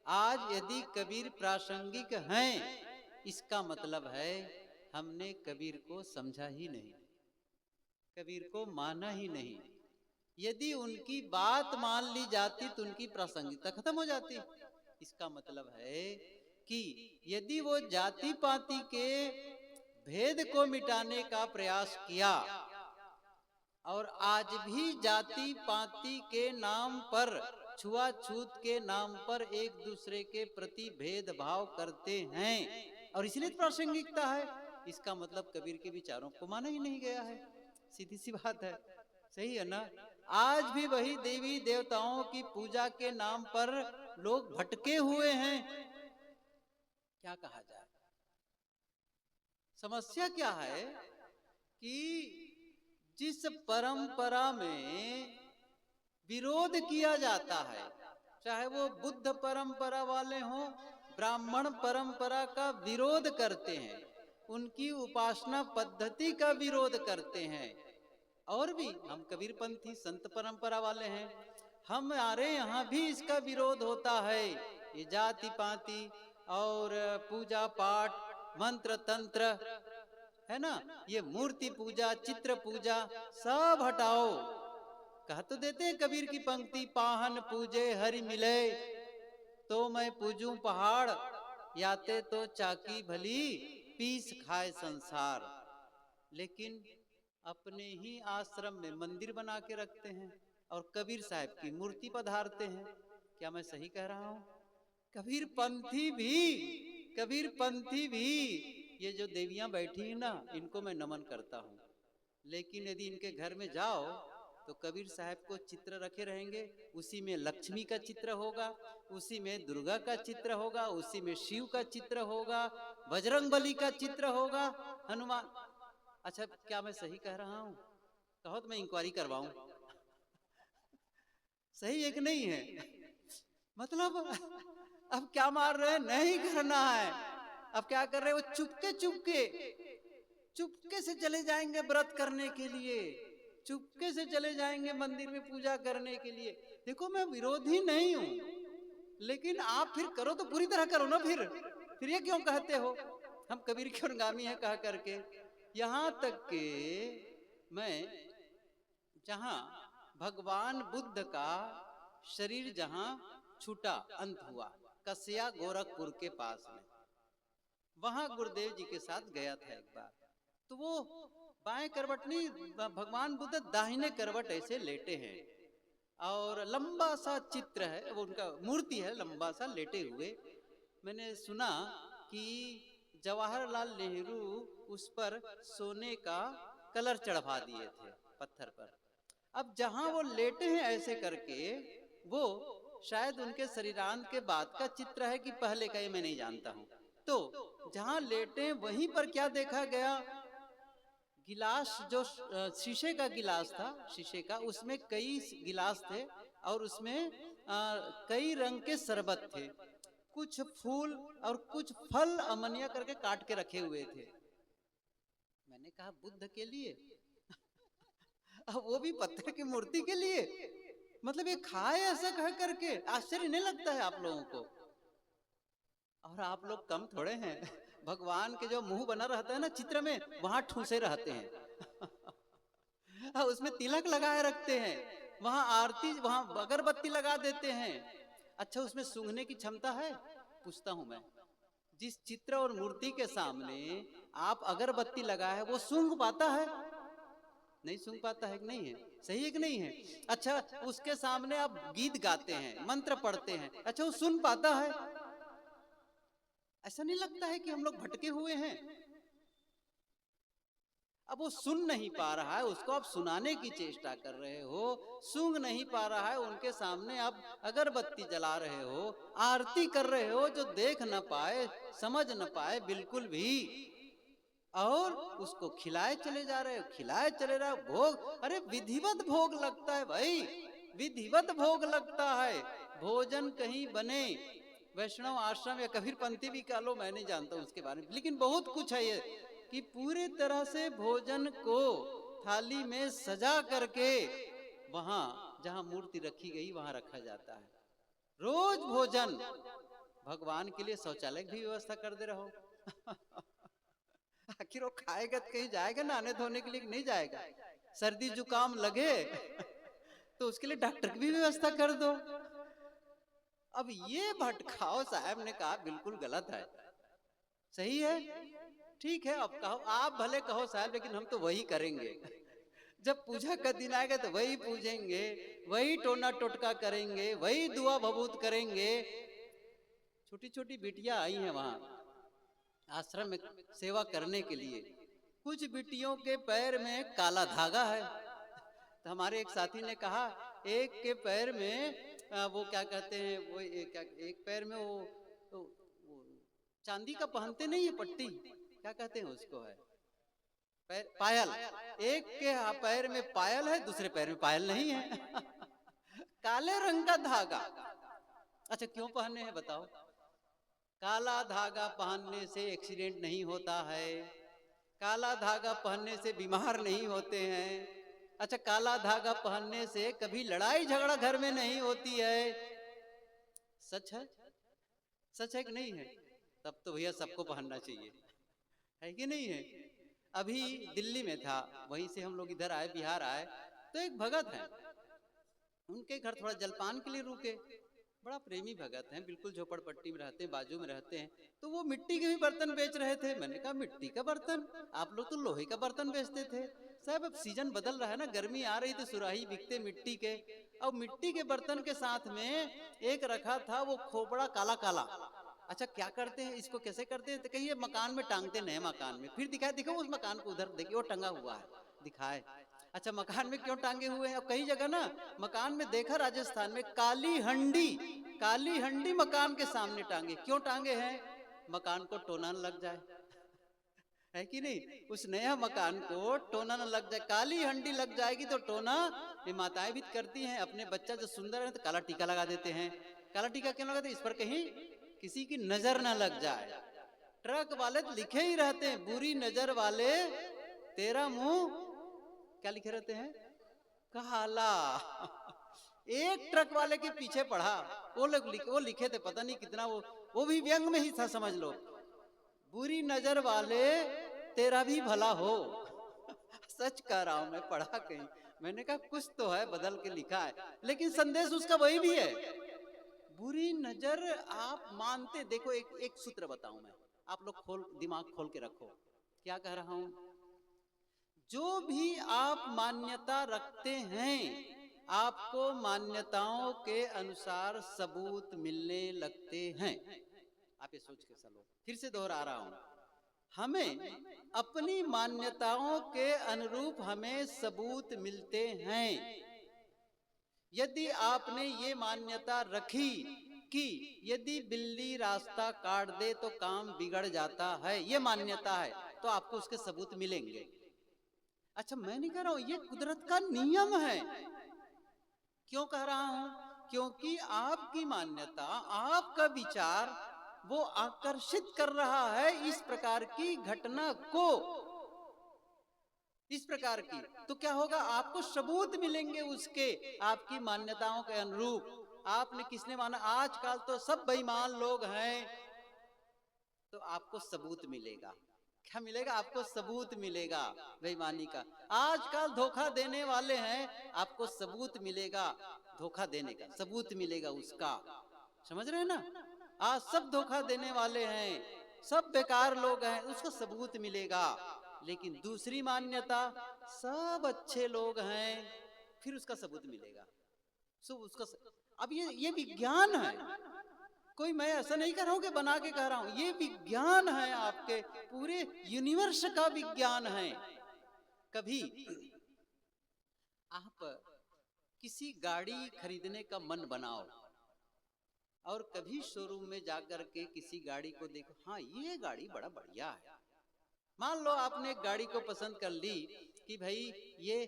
आज यदि कबीर प्रासंगिक हैं, इसका मतलब है हमने कबीर को समझा ही नहीं, कबीर को माना ही नहीं। यदि उनकी बात मान ली जाती तो उनकी प्रासंगिकता खत्म हो जाती। इसका मतलब है कि यदि वो जाति पाति के भेद को मिटाने का प्रयास किया और आज भी जाति पाति के नाम पर, छुआछूत के नाम पर एक दूसरे के प्रति भेदभाव करते हैं और इसलिए प्रासंगिकता है, इसका मतलब कबीर के विचारों को माना ही नहीं गया है। सीधी सी बात है, सही है ना। आज भी वही देवी देवताओं की पूजा के नाम पर लोग भटके हुए हैं। क्या कहा जाए, समस्या क्या है कि जिस परंपरा में विरोध किया जाता है, चाहे वो बुद्ध परंपरा वाले हों, ब्राह्मण परंपरा का विरोध करते हैं, उनकी उपासना पद्धति का विरोध करते हैं, और भी हम कबीरपंथी संत परंपरा वाले हैं, हमारे यहाँ भी इसका विरोध होता है। ये जाति पाति और पूजा पाठ मंत्र तंत्र है ना, ये मूर्ति पूजा चित्र पूजा सब हटाओ। कह तो देते हैं कबीर की पंक्ति, पाहन पूजे हरि मिले तो मैं पूजूं पहाड़, याते तो चाकी भली पीस खाए संसार। लेकिन अपने ही आश्रम में मंदिर बना के रखते हैं और कबीर साहब की मूर्ति पधारते हैं। क्या मैं सही कह रहा हूं? कबीर पंथी भी ये जो देवियां बैठी है ना, इनको मैं नमन करता हूं, लेकिन यदि इनके घर में जाओ तो कबीर साहब को चित्र रखे रहेंगे, उसी में लक्ष्मी का चित्र होगा, उसी में दुर्गा का चित्र होगा, उसी में शिव का चित्र होगा, बजरंगबली का चित्र होगा, हनुमान। अच्छा, क्या मैं सही कह रहा हूं? कहो तो मैं इंक्वायरी करवाऊं। सही है कि नहीं है? मतलब अब क्या मार रहे हैं, नहीं करना है। अब क्या कर रहे हो, चुपके से चले जाएंगे व्रत करने के लिए, चुपके से चले जाएंगे मंदिर में पूजा करने के लिए। देखो मैं विरोधी नहीं हूं, लेकिन आप फिर करो तो पूरी तरह करो ना। फिर ये क्यों कहते हो हम कबीर के अनुगामी हैं कह करके। यहां तक के मैं, जहां भगवान बुद्ध का शरीर जहां छूटा, अंत हुआ, कस्या गोरखपुर के पास में, वहां गुरुदेव जी के साथ गया था एक बार। तो वो बाएं करवट नहीं, भगवान बुद्ध दाहिने करवट ऐसे लेटे हैं और लंबा सा चित्र है, वो उनका मूर्ति है लंबा सा लेटे हुए। मैंने सुना कि जवाहरलाल नेहरू उस पर सोने का कलर चढ़वा दिए थे पत्थर पर। अब जहां वो लेटे हैं ऐसे करके, वो शायद उनके शरीरांत के बाद का चित्र है कि पहले का, ये मैं नहीं जानता हूं। तो जहां लेटे वहीं पर क्या देखा गया, गिलास जो शीशे का गिलास था, शीशे का, उसमें कई गिलास थे और उसमें कई रंग के शरबत थे, कुछ फूल और कुछ फल अमनिया करके काट के रखे हुए थे। मैंने कहा बुद्ध के लिए अब वो भी पत्थर की मूर्ति के लिए, मतलब ये खाए ऐसा कह करके? आश्चर्य नहीं लगता है आप लोगों को? और आप लोग कम थोड़े हैं, भगवान के जो मुंह बना रहता है ना चित्र में, वहां ठूसे रहते हैं उसमें तिलक लगाए रखते हैं, वहां आरती, वहां अगरबत्ती लगा देते हैं। अच्छा, उसमें सूंघने की क्षमता है? पूछता हूं मैं, जिस चित्र और मूर्ति के सामने आप अगरबत्ती लगाए, वो सूंघ पाता है? नहीं सूंघ पाता है कि नहीं है? सही है कि नहीं है? अच्छा, उसके सामने आप गीत गाते हैं, मंत्र पढ़ते हैं, अच्छा वो सुन पाता है? ऐसा नहीं लगता है कि हम लोग भटके हुए हैं? अब वो सुन नहीं पा रहा है, उसको आप सुनाने की चेष्टा कर रहे हो, सूंघ नहीं पा रहा है, उनके सामने आप अगरबत्ती जला रहे हो, आरती कर रहे हो, जो देख न पाए, समझ न पाए बिल्कुल भी, और उसको खिलाए चले जा रहे हो, खिलाए चले रहे हो। भोग, अरे विधिवत भोग लगता है भाई, विधिवत भोग लगता है। भोजन कहीं बने, वैष्णव आश्रम या कबीर पंथी भी कह लो, मैं नहीं जानता उसके बारे में, लेकिन बहुत कुछ है ये कि पूरे तरह से भोजन को थाली में सजा करके वहां जहां मूर्ति रखी गई वहां रखा जाता है। रोज भोजन, भगवान के लिए शौचालय की भी व्यवस्था कर दे रहो। आखिर वो खाएगा तो कहीं जाएगा नहाने धोने के लिए नहीं जाएगा? सर्दी जुकाम लगे तो उसके लिए डॉक्टर की भी व्यवस्था कर दो। अब ये भटकाव साहब ने कहा बिल्कुल गलत है। सही है, ठीक है, अब कहो, आप भले कहो साहब, लेकिन हम तो वही करेंगे। जब पूजा का दिन आएगा तो वही पूजेंगे, वही टोना टोटका करेंगे, वही दुआ भभूत करेंगे। छोटी छोटी बिटियां आई हैं वहां आश्रम में सेवा करने के लिए। कुछ बिटियों के पैर में काला धागा है। तो हमारे एक साथी ने कहा, एक के पैर में वो क्या कहते हैं, वो एक पैर में वो चांदी का पहनते नहीं है पट्टी, क्या कहते हैं उसको, है पायल। एक के पैर में पायल है, दूसरे पैर में पायल नहीं है। काले रंग का धागा। अच्छा क्यों पहने हैं बताओ? काला धागा पहनने से एक्सीडेंट नहीं होता है, काला धागा पहनने से बीमार नहीं होते हैं। अच्छा काला धागा पहनने से कभी लड़ाई झगड़ा घर में नहीं होती है। सच है? सच है कि नहीं है? तब तो भैया सबको पहनना चाहिए, है कि नहीं है? अभी दिल्ली में था, वहीं से हम लोग इधर आए, बिहार आए, तो एक भगत है, उनके घर थोड़ा जलपान के लिए रुके। बड़ा प्रेमी भगत हैं, बिल्कुल झोपड़पट्टी में रहते हैं, बाजू में रहते हैं। तो वो मिट्टी के भी बर्तन बेच रहे थे। मैंने कहा मिट्टी का बर्तन? आप लोग तो लोहे का बर्तन बेचते थे। साहब अब सीजन बदल रहा है ना, गर्मी आ रही थी, सुराही बिकते मिट्टी के। अब मिट्टी के बर्तन के साथ में एक रखा था वो खोपड़ा काला काला। अच्छा क्या करते हैं इसको, कैसे करते हैं? तो कहिए मकान में टांगते, नए मकान में। फिर दिखाए, दिखो उस मकान को, उधर देखिए वो टंगा हुआ है, दिखाए। अच्छा मकान में क्यों टांगे हुए हैं? अब कई जगह ना मकान में देखा, राजस्थान में काली हंडी मकान के सामने टांगे। क्यों टांगे हैं? मकान को टोना न लग जाए, है कि नहीं? उस नया मकान को टोना न लग जाए। काली हंडी लग जाएगी तो टोना, ये माताएं भी करती हैं, अपने बच्चा जो सुंदर है तो काला टीका लगा देते हैं। काला टीका क्यों लगाते? इस पर कहीं किसी की नजर ना लग जाए। ट्रक वाले तो लिखे ही रहते हैं, बुरी नजर वाले तेरा मुंह, क्या लिखे रहते हैं, काला। एक ट्रक वाले के पीछे पढ़ा, वो लिखे थे, पता नहीं कितना, वो भी व्यंग में ही था, समझ लो, बुरी नजर वाले तेरा भी भला हो। सच कह रहा हूं मैं, पढ़ा कहीं, मैंने कहा कुछ तो है, बदल के लिखा है, लेकिन संदेश उसका वही भी है। बुरी नजर आप मानते, देखो एक सूत्र बताऊं मैं, आप लोग दिमाग खोल के रखो, क्या कह रहा हूं। जो भी आप मान्यता रखते हैं, आपको मान्यताओं के अनुसार सबूत मिलने लगते हैं। आप ये सोच के चलो, फिर से दोहरा रहा हूं, हमें अपनी मान्यताओं के अनुरूप हमें सबूत मिलते हैं। यदि आपने ये मान्यता रखी कि यदि बिल्ली रास्ता काट दे तो काम बिगड़ जाता है, ये मान्यता है, तो आपको उसके सबूत मिलेंगे। अच्छा मैं नहीं कह रहा हूं, ये कुदरत का नियम है। क्यों कह रहा हूं? क्योंकि आपकी मान्यता, आपका विचार, वो आकर्षित कर रहा है इस प्रकार की घटना को, इस प्रकार की। तो क्या होगा, आपको सबूत मिलेंगे उसके, आपकी मान्यताओं के अनुरूप। आपने किसने माना, आजकल तो सब बेईमान लोग हैं, तो आपको सबूत मिलेगा। क्या मिलेगा? आपको सबूत मिलेगा बेईमानी का। आजकल धोखा देने वाले हैं, आपको सबूत मिलेगा धोखा देने का, सबूत मिलेगा उसका। समझ रहे हैं ना? आज सब धोखा देने वाले हैं, सब बेकार लोग हैं, उसका सबूत मिलेगा। लेकिन दूसरी मान्यता, सब अच्छे लोग हैं, फिर उसका सबूत मिलेगा। अब ये विज्ञान है, कोई मैं ऐसा नहीं कह रहा हूं कि बना के कह रहा हूं, ये विज्ञान है, आपके पूरे यूनिवर्स का विज्ञान है। कभी आप किसी गाड़ी खरीदने का मन बनाओ और कभी शोरूम में जाकर के किसी गाड़ी को देखो, हाँ ये गाड़ी बड़ा बढ़िया है। मान लो आपने एक गाड़ी को पसंद कर ली कि भाई ये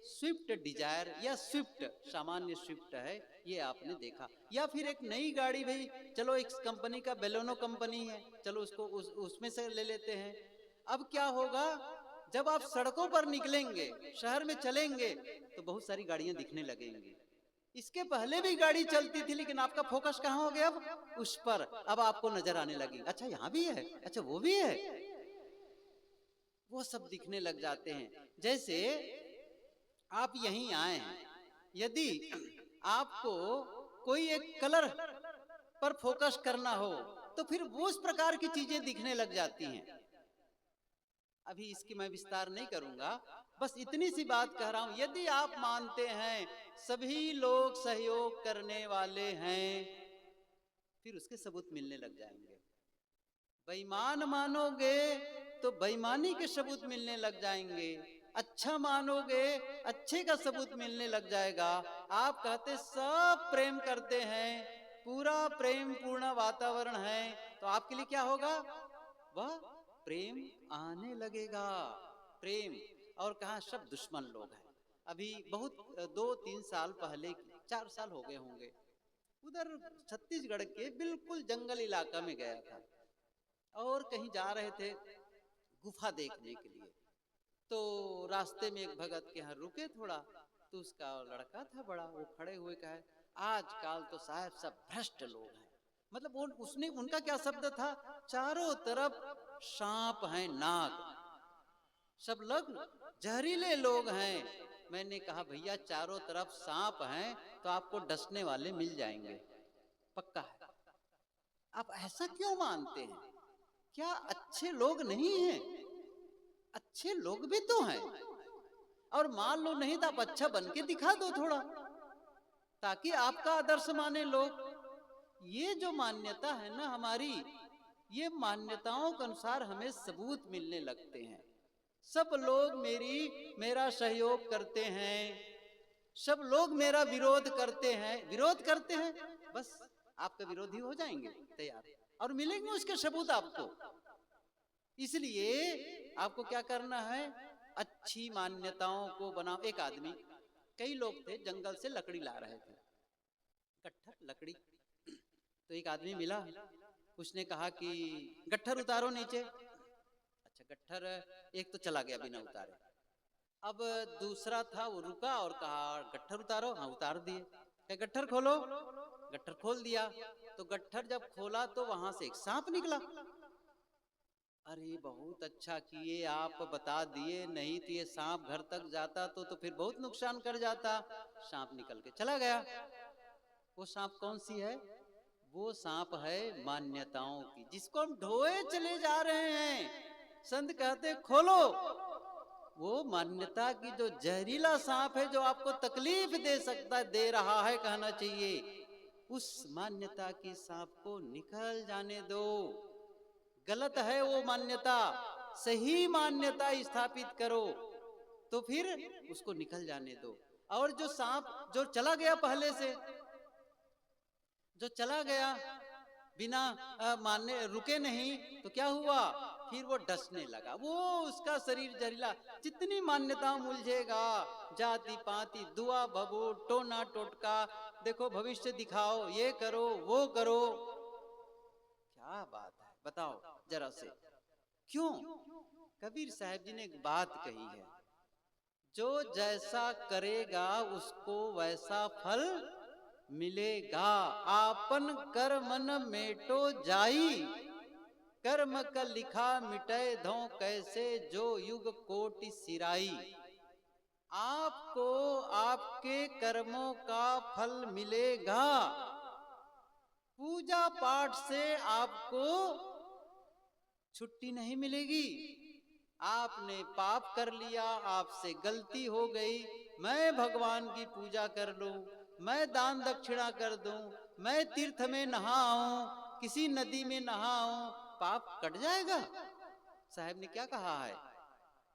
स्विफ्ट डिजायर या स्विफ्ट, सामान्य स्विफ्ट है, ये आपने देखा। या फिर एक नई गाड़ी, भाई चलो एक कंपनी का बेलोनो कंपनी है, चलो उसको उसमें से ले लेते हैं। अब क्या होगा, जब आप सड़कों पर निकलेंगे, शहर में चलेंगे, तो बहुत सारी गाड़ियां दिखने लगेंगी। इसके पहले भी गाड़ी चलती थी, लेकिन आपका फोकस कहाँ हो गया? अब उस पर। अब आपको नजर आने लगी, अच्छा यहाँ भी है, अच्छा वो भी है, वो सब दिखने लग जाते हैं। जैसे आप यहीं आए हैं, यदि आपको कोई एक कलर पर फोकस करना हो तो फिर वो उस प्रकार की चीजें दिखने लग जाती हैं। अभी इसकी मैं विस्तार नहीं करूंगा, बस इतनी सी बात कह रहा हूं, यदि आप मानते हैं सभी लोग सहयोग करने वाले हैं, फिर उसके सबूत मिलने लग जाएंगे। बेईमान मानोगे तो बेईमानी के सबूत मिलने लग जाएंगे, अच्छा मानोगे अच्छे का सबूत मिलने लग जाएगा। आप कहते सब प्रेम करते हैं, पूरा प्रेम पूर्ण वातावरण है, तो आपके लिए क्या होगा? वह प्रेम आने लगेगा, प्रेम। और कहा सब दुश्मन लोग हैं। अभी बहुत 2-3 साल पहले, 4 साल हो गए होंगे, उधर छत्तीसगढ़ के बिल्कुल जंगल इलाका में गया था और कहीं जा रहे थे गुफा देखने के लिए। तो रास्ते में एक भगत के यहाँ रुके थोड़ा, तो उसका लड़का था बड़ा, वो खड़े हुए कहे, आजकल तो साहब सब भ्रष्ट लोग हैं। मतलब वो उसने उनका क्या शब्द था? चारों तरफ सांप हैं, नाग, सब लोग जहरीले लोग हैं। मैंने कहा भैया चारों तरफ सांप हैं तो आपको डसने वाले मिल जाएंगे, पक्का है। आप ऐसा क्यों मानते हैं? क्या अच्छे लोग नहीं हैं? अच्छे लोग भी तो हैं। और मान लो नहीं तो आप अच्छा बन के दिखा दो थोड़ा, ताकि आपका आदर्श माने लोग। ये जो मान्यता है ना हमारी, ये मान्यताओं के अनुसार हमें सबूत मिलने लगते हैं। सब लोग मेरा सहयोग करते हैं, सब लोग मेरा विरोध करते हैं, बस आपका विरोधी हो जाएंगे तैयार, और मिलेंगे उसके सबूत आपको। इसलिए आपको क्या करना है? अच्छी मान्यताओं को बनाओ। एक आदमी, कई लोग थे जंगल से लकड़ी ला रहे थे, गट्ठर लकड़ी। तो एक आदमी मिला, उसने कहा कि गट्ठर उतारो नीचे। अच्छा गट्ठर एक तो चला गया बिना उतारे। अब दूसरा था, वो रुका और कहा गट्ठर उतारो। हाँ उतार दिए। क्या गट्ठर खोलो? गट्ठर खोल दिया। तो गट्ठर जब खोला तो वहां से एक सांप निकला। अरे बहुत अच्छा किए आप बता दिए, नहीं तो ये सांप घर तक जाता तो फिर बहुत नुकसान कर जाता। सांप निकल के चला गया। वो सांप कौन सी है? वो सांप है मान्यताओं की, जिसको हम ढोए चले जा रहे हैं। संत कहते खोलो। वो मान्यता की जो जहरीला सांप है, जो आपको तकलीफ दे सकता है, दे रहा है कहना चाहिए, उस मान्यता की सांप को निकल जाने दो। गलत है वो मान्यता, सही मान्यता स्थापित करो, तो फिर उसको निकल जाने दो। और जो सांप जो चला गया पहले से, जो चला गया बिना मानने रुके नहीं, तो क्या हुआ? फिर वो डसने लगा, वो उसका शरीर जहरीला। जितनी मान्यता मुलझेगा, जाति पाति दुआ भगो टोना टोटका, देखो भविष्य दिखाओ, ये करो वो करो। क्या बात है बताओ जरा से। क्यों? कबीर साहब जी ने एक बात कही है, जो जैसा करेगा उसको वैसा फल मिलेगा। आपन कर्म न मेटो जाई, कर्म का लिखा मिटे धो कैसे, जो युग कोटि सिराई। आपको आपके कर्मों का फल मिलेगा। पूजा पाठ से आपको छुट्टी नहीं मिलेगी। आपने पाप कर लिया, आपसे गलती हो गई, मैं भगवान की पूजा कर लूं, मैं दान दक्षिणा कर दूं, मैं तीर्थ में नहाऊं, किसी नदी में नहाऊं, पाप कट जाएगा। साहब ने क्या कहा है?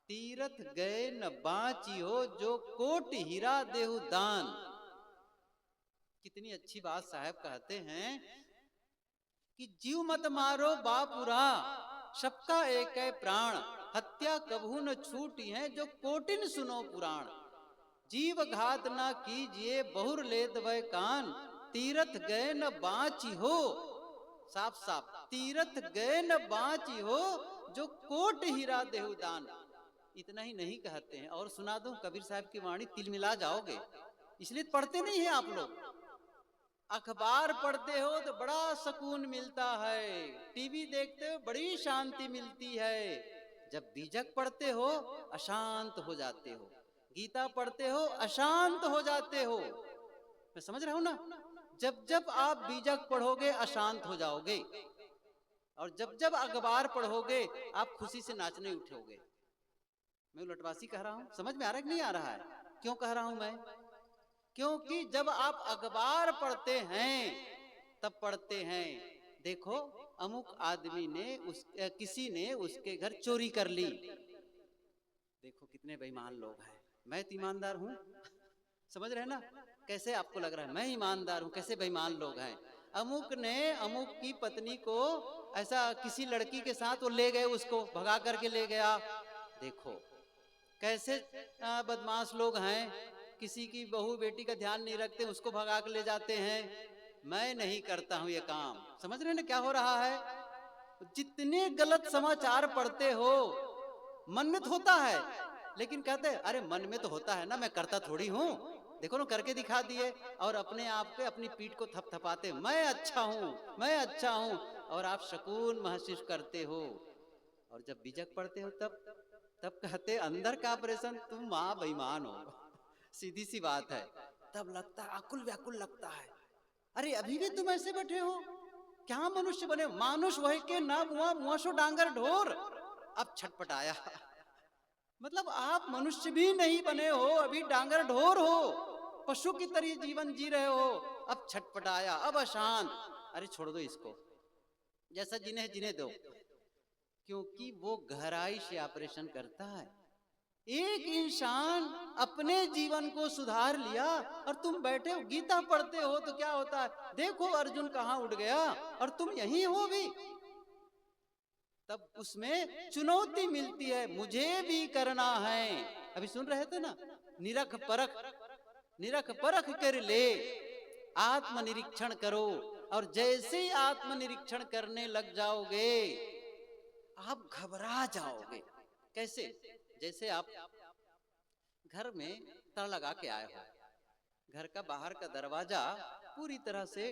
तीर्थ गए न बाची हो, जो कोट हीरा देहु दान। कितनी अच्छी बात साहब कहते हैं कि जीव मत मारो बापुरा, सबका एक है प्राण, हत्या कभू न छूटी है, जो कोटिन सुनो पुराण। जीव घात ना कीजिए, बहुर लेत वह कान, तीरथ गए न बाची हो। साफ साफ, तीरथ गए न बाची हो, जो कोट हीरा देहु दान। इतना ही नहीं कहते हैं, और सुना दूं कबीर साहब की वाणी, तिल मिला जाओगे। इसलिए पढ़ते नहीं है आप लोग। अखबार पढ़ते हो तो बड़ा सुकून मिलता है, टीवी देखते हो बड़ी शांति मिलती है। जब बीजक पढ़ते हो अशांत हो जाते हो, गीता पढ़ते हो अशांत हो जाते हो। मैं समझ रहा हूं ना? जब जब आप बीजक पढ़ोगे अशांत हो जाओगे, और जब जब अखबार पढ़ोगे आप खुशी से नाचने उठोगे। मैं उलटवासी कह रहा हूं, समझ में आ रहा है कि नहीं आ रहा है? क्यों कह रहा हूं मैं? क्योंकि जब आप अखबार पढ़ते हैं तब पढ़ते हैं, देखो अमुक आदमी ने किसी ने उसके घर चोरी कर ली। देखो कितने बेईमान लोग हैं। मैं तो ईमानदार हूं, समझ रहे ना? कैसे आपको लग रहा है मैं ईमानदार हूं, कैसे बेईमान लोग हैं। अमुक ने अमुक की पत्नी को ऐसा किसी लड़की के साथ वो ले गए, उसको भगा करके ले गया। देखो कैसे बदमाश लोग हैं, किसी की बहू बेटी का ध्यान नहीं रखते, उसको भगा के ले जाते हैं। मैं नहीं करता हूं ये काम। समझ रहे ना क्या हो रहा है? जितने गलत समाचार पढ़ते हो, मन में तो होता है, लेकिन कहते हैं अरे मन में तो होता है ना, मैं करता थोड़ी हूं, देखो ना करके दिखा दिए, और अपने आप पे अपनी पीठ को थपथपाते, मैं अच्छा हूं, मैं अच्छा हूं, और आप सुकून महसूस करते हो। और जब बीजक पढ़ते हो तब कहते अंदर का ऑपरेशन, तुम मां बेईमान हो। सीधी सी बात है। तब लगता है आकुल व्याकुल लगता है, अरे अभी भी तुम ऐसे बैठे हो, क्या मनुष्य बने? मानुष वही के ना मुआ मुआशो डांगर ढोर। अब छटपटाया, मतलब आप मनुष्य भी नहीं बने हो, अभी डांगर ढोर हो, पशु की तरह जीवन जी रहे हो। अब छटपटाया, अब अशांत, अरे छोड़ दो इसको, जैसा जिन्हें जिन्हें दो, क्योंकि वो गहराई से ऑपरेशन करता है। एक इंसान अपने जीवन को सुधार लिया और तुम बैठे हो गीता पढ़ते हो तो क्या होता है? देखो अर्जुन कहाँ उड़ गया और तुम यहीं हो भी। तब उसमें चुनौती मिलती है, मुझे भी करना है। अभी सुन रहे थे ना, निरख परख कर ले, आत्मनिरीक्षण करो। और जैसे ही आत्मनिरीक्षण करने लग जाओगे आप घबरा जाओगे। कैसे? जैसे आप घर में ताला लगा के आए हो, घर का बाहर का दरवाजा पूरी तरह से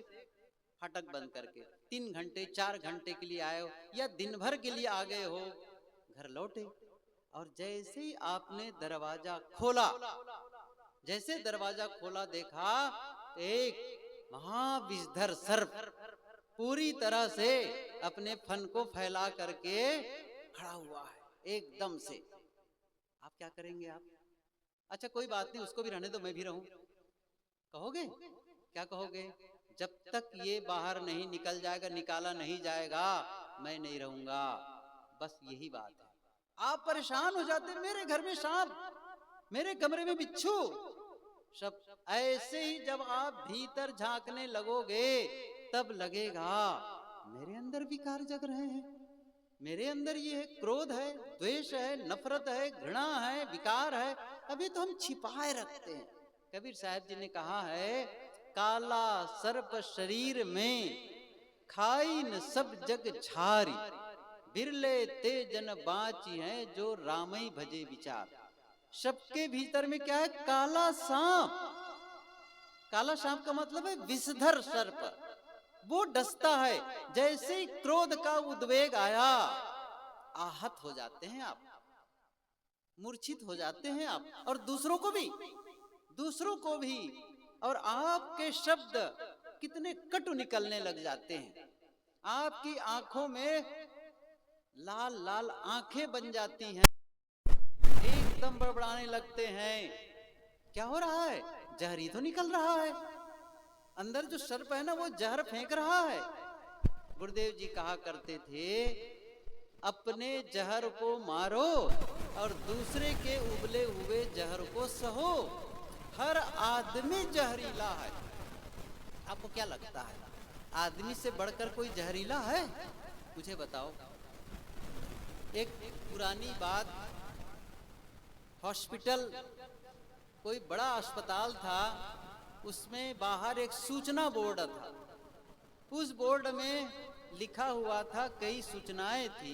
फाटक बंद करके 3 घंटे 4 घंटे के लिए आए हो, या दिन भर के लिए आ गए हो, घर लौटे, और जैसे ही आपने दरवाजा खोला, जैसे दरवाजा खोला देखा एक महाविषधर सर्प पूरी तरह से अपने फन को फैला करके खड़ा हुआ है एकदम से। आप क्या करेंगे? आप अच्छा कोई बात नहीं, उसको भी रहने दो, मैं भी रहूं, कहोगे? क्या कहोगे? जब तक ये बाहर नहीं निकल जाएगा, निकाला नहीं जाएगा, मैं नहीं रहूंगा। बस यही बात है। आप परेशान हो जाते, मेरे घर में सांप, मेरे कमरे में बिच्छू, सब ऐसे ही जब आप भीतर झांकने लगोगे तब लगेगा मेरे अंदर विकार जग रहे हैं, मेरे अंदर ये है, क्रोध है, द्वेष है, नफरत है, घृणा है, विकार है, अभी तो हम छिपाए रखते हैं। कबीर साहब जी ने कहा है, काला सर्प शरीर में खाई न सब जग झारी, बिरले ते जन बाची है जो रामई भजे विचार। सबके भीतर में क्या है? काला सांप। काला सांप का मतलब है विषधर सर्प, वो डसता है। जैसे ही क्रोध का उद्वेग आया, आहत हो जाते हैं आप, मूर्छित हो जाते हैं आप, और दूसरों को भी, और आपके शब्द कितने कटु निकलने लग जाते हैं। आपकी आंखों में लाल लाल आंखें बन जाती हैं, एकदम बड़बड़ाने लगते हैं। क्या हो रहा है? जहर ही तो निकल रहा है, अंदर जो सर्प है ना वो जहर फेंक रहा है। गुरुदेव जी कहा करते थे, अपने जहर को मारो और दूसरे के उबले हुए जहर को सहो। हर आदमी जहरीला है। आपको क्या लगता है, आदमी से बढ़कर कोई जहरीला है? मुझे बताओ। एक पुरानी बात, हॉस्पिटल, कोई बड़ा अस्पताल था, उसमें बाहर एक सूचना बोर्ड था। उस बोर्ड में लिखा हुआ था, कई सूचनाएं थी।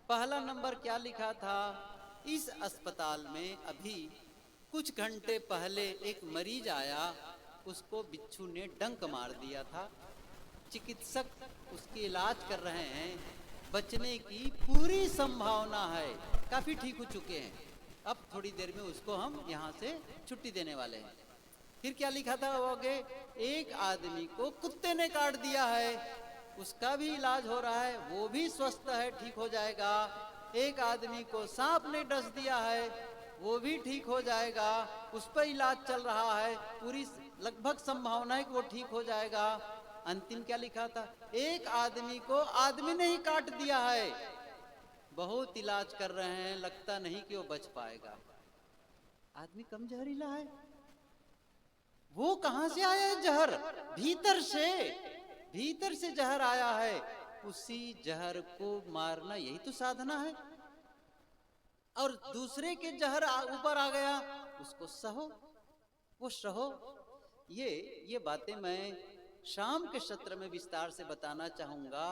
पहला नंबर क्या लिखा था? इस अस्पताल में अभी कुछ घंटे पहले एक मरीज आया, उसको बिच्छू ने डंक मार दिया था। चिकित्सक उसकी इलाज कर रहे हैं, बचने की पूरी संभावना है, काफी ठीक हो चुके हैं। अब थोड़ी देर में उसको हम यहाँ से छुट्टी देने वाले हैं। फिर क्या लिखा था आगे, एक आदमी को कुत्ते ने काट दिया है, उसका भी इलाज हो रहा है, वो भी स्वस्थ है, ठीक हो जाएगा। एक आदमी को सांप ने डस दिया है, वो भी ठीक हो जाएगा, उस पर इलाज चल रहा है, पूरी लगभग संभावना है कि वो ठीक हो जाएगा। अंतिम क्या लिखा था, एक आदमी को आदमी ने ही काट दिया है, बहुत इलाज कर रहे हैं, लगता नहीं कि वो बच पाएगा। आदमी कम जहरीला है, वो कहां से आया है जहर? भीतर से जहर आया है। उसी जहर को मारना यही तो साधना है। और दूसरे के जहर ऊपर आ गया, उसको सहो, वो सहो। ये बातें मैं शाम के सत्र में विस्तार से बताना चाहूंगा।